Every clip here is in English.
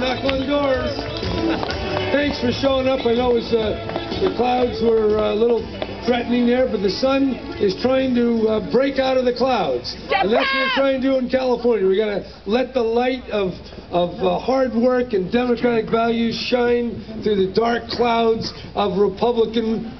knock on doors. Thanks for showing up. I know the clouds were a little threatening there, but the sun is trying to break out of the clouds. And that's what we're trying to do in California. We got to let the light of hard work and democratic values shine through the dark clouds of Republican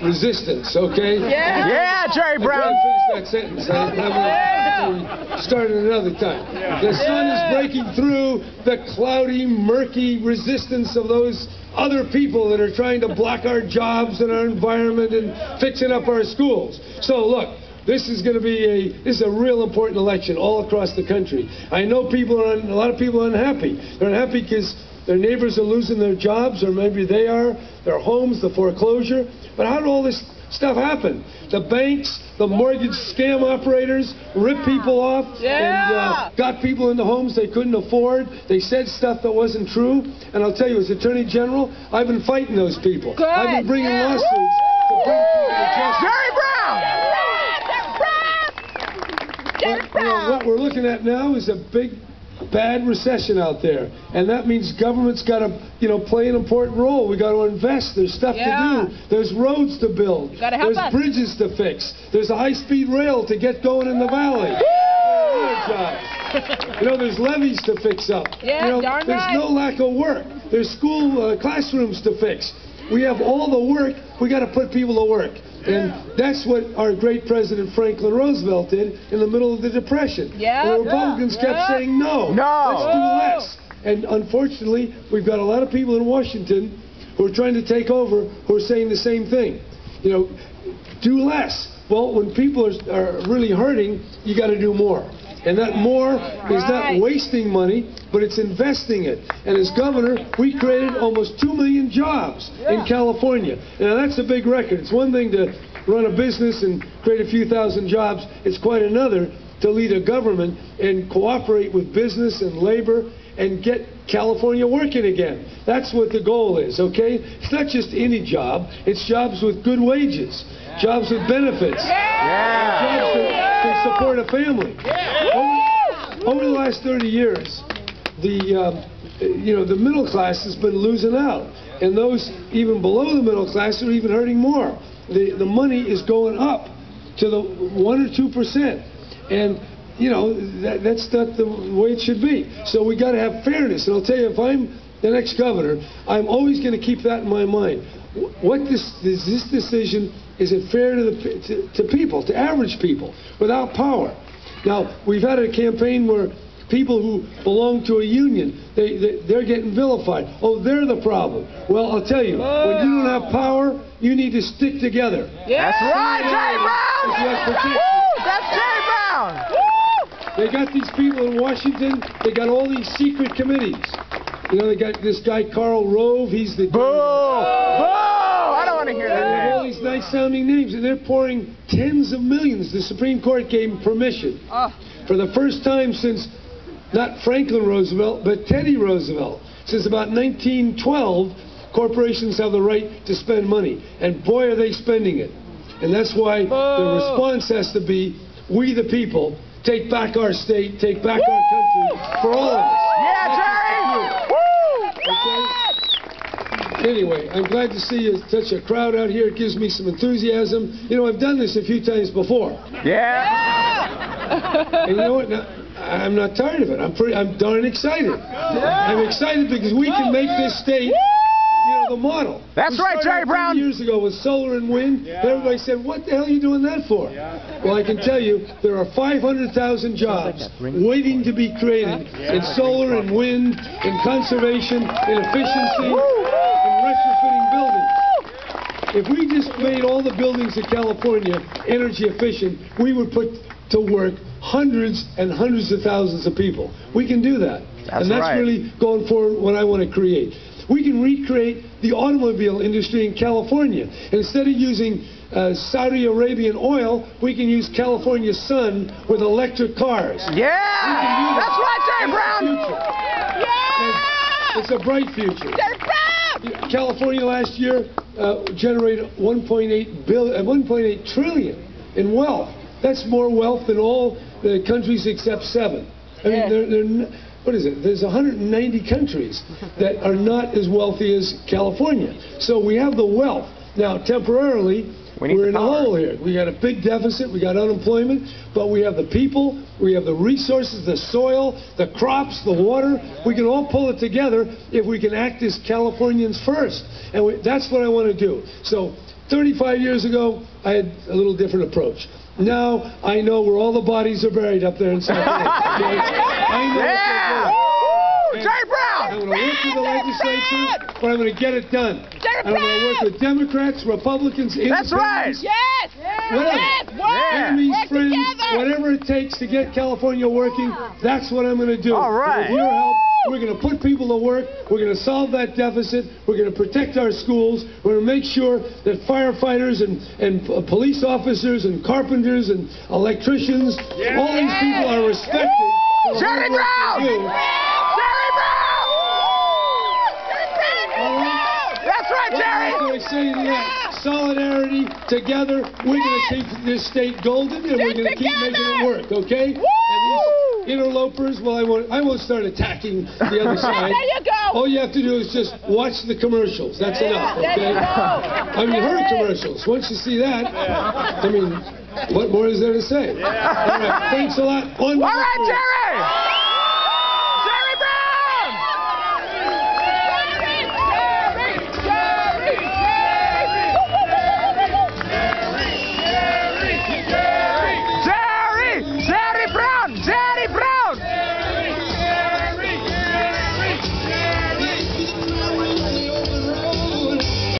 resistance, okay? Yeah, yeah, Jerry Brown. I finish that sentence. I'm going to start it another time. The sun is breaking through the cloudy, murky resistance of those other people that are trying to block our jobs and our environment and fixing up our schools. So look, this is going to be a real important election all across the country. I know a lot of people are unhappy. They're unhappy because their neighbors are losing their jobs, or maybe they are, their homes, the foreclosure. But how did all this stuff happen? The banks, the mortgage scam operators ripped people off and got people into homes they couldn't afford. They said stuff that wasn't true. And I'll tell you, as Attorney General, I've been fighting those people. Good. I've been bringing lawsuits to bring people to justice. Jerry Brown! What we're looking at now is a big, bad recession out there, and that means government's got to, play an important role. We got to invest. There's stuff to do. There's roads to build. There's bridges to fix. There's a high-speed rail to get going in the valley. There's levees to fix up. There's no lack of work. There's school classrooms to fix. We have all the work. We got to put people to work. And that's what our great President Franklin Roosevelt did in the middle of the Depression. And the Republicans kept saying, no, let's do less. And unfortunately, we've got a lot of people in Washington who are trying to take over who are saying the same thing. Do less. Well, when people are really hurting, you got to do more. And that more is not wasting money, but it's investing it. And as governor, we created almost 2 million jobs in California. Now, that's a big record. It's one thing to run a business and create a few thousand jobs. It's quite another to lead a government and cooperate with business and labor and get California working again. That's what the goal is, okay? It's not just any job. It's jobs with good wages, jobs with benefits, jobs that can support a family. Over the last 30 years, the middle class has been losing out, and those even below the middle class are even hurting more. The money is going up to the 1 or 2%, and that's not the way it should be. So we got to have fairness. And I'll tell you, if I'm the next governor, I'm always going to keep that in my mind. This decision, is it fair to people, to average people, without power? Now, we've had a campaign where people who belong to a union, they're getting vilified. Oh, they're the problem. Well, I'll tell you, when you don't have power, you need to stick together. That's right, Jerry Brown! Woo! That's Jerry Brown! Woo! They got these people in Washington, they got all these secret committees. They got this guy, Karl Rove, he's the... Boo! I don't want to hear that name. They name. have all these nice-sounding names, and they're pouring tens of millions. The Supreme Court gave them permission. For the first time since, not Franklin Roosevelt, but Teddy Roosevelt, since about 1912, corporations have the right to spend money. And boy, are they spending it. And that's why the response has to be, we the people, take back our state, take back our country, for all of us. Yeah, Jerry! Okay? Anyway, I'm glad to see such a crowd out here. It gives me some enthusiasm. I've done this a few times before. And you know what? Now, I'm not tired of it. I'm darn excited. I'm excited because we can make this state the model. That's right, Jerry Brown. Years ago with solar and wind, everybody said, what the hell are you doing that for? Well, I can tell you, there are 500,000 jobs waiting to be created in solar and wind, in conservation, in efficiency, in retrofitting buildings. If we just made all the buildings in California energy efficient, we would put to work hundreds and hundreds of thousands of people. We can do that. And that's really going forward what I want to create. We can recreate the automobile industry in California. And instead of using Saudi Arabian oil, we can use California sun with electric cars. Yeah! That's right, Jerry Brown! Yeah! It's a bright future. California last year generated 1.8 trillion in wealth. That's more wealth than all the countries except 7. I mean, what is it? There's 190 countries that are not as wealthy as California. So we have the wealth. Now, temporarily, we're in a hole here. We got a big deficit, we got unemployment, but we have the people, we have the resources, the soil, the crops, the water. We can all pull it together if we can act as Californians first. And that's what I want to do. So 35 years ago, I had a little different approach. Now I know where all the bodies are buried up there in South Florida. I know what they're doing. Jerry Brown! I'm going to work with the legislature, but I'm going to get it done. I'm going to work with Democrats, Republicans, Independents. That's right. Yes! Enemies, friends, whatever it takes to get California working, that's what I'm going to do. All right. With your help, we're going to put people to work. We're going to solve that deficit. We're going to protect our schools. We're going to make sure that firefighters and police officers and carpenters and electricians, all these people are respected. Jerry Brown! That's right, Jerry! What I say to that? Solidarity, together, we're going to keep this state golden, and we're going to keep making it work, okay? And these interlopers, well, I won't start attacking the other side. There you go! All you have to do is just watch the commercials. That's enough, okay? There you go. I mean, her commercials. Once you see that, I mean, what more is there to say? All right, thanks a lot. All right, Jerry!